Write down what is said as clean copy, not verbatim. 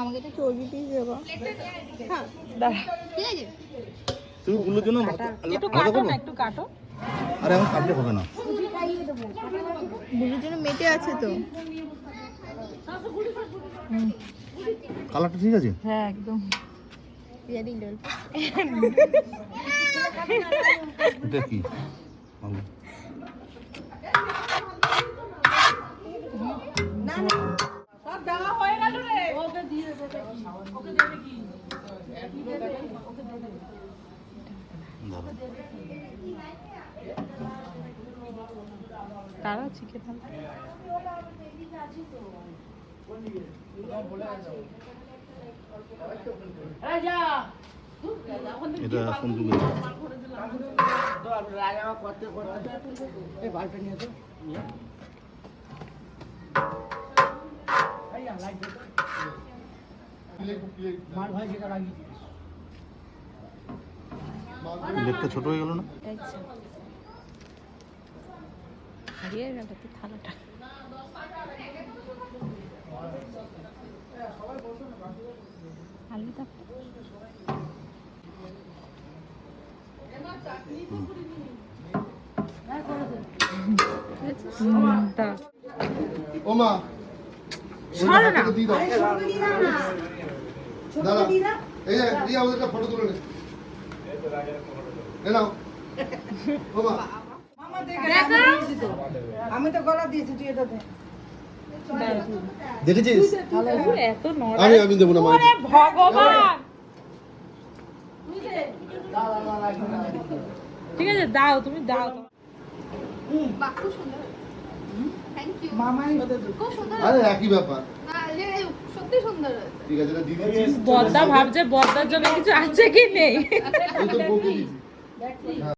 আমাকে একটা চর্বি পিস দেবো। হ্যাঁ দাঁড়া, ঠিক আছে। তুমি গুলোর জন্য একটু কাটো না, একটু কাটো। আরে এখন কাটলে হবে না। বুলুর জন্য মেটে আছে তো। কালারটা ঠিক আছে? হ্যাঁ একদম। এটা কি ভালো। তারা চিকেন এটা সন্দুক লেগটা ছোট হয়ে গেল না? হারিয়ে গেল তো থালাটা। আলুটা ও মা ছাড়ো না। দিয়ে দাও দাদা এই যে রিয়া ওদেরটা ফটো তুলে নে নাও ও মা আমি তো গলা দিয়েছি তুই এটা দে। দেখেছিস এত নরম। আমি দেবো না মা ওরে ভগবান, ঠিক আছে দাও, তুমি দাও। বাহ, খুব সুন্দর। Thank you. মামাই খুব সুন্দর। আরে একই ব্যাপার না, সত্যি সুন্দর হয়েছে। ঠিক আছে এটা দিয়ে দিচ্ছিস বদ্দা ভাবছে বদ্দার জন্য কিছু আছে কি নেই। এই তো বকে দিয়েছি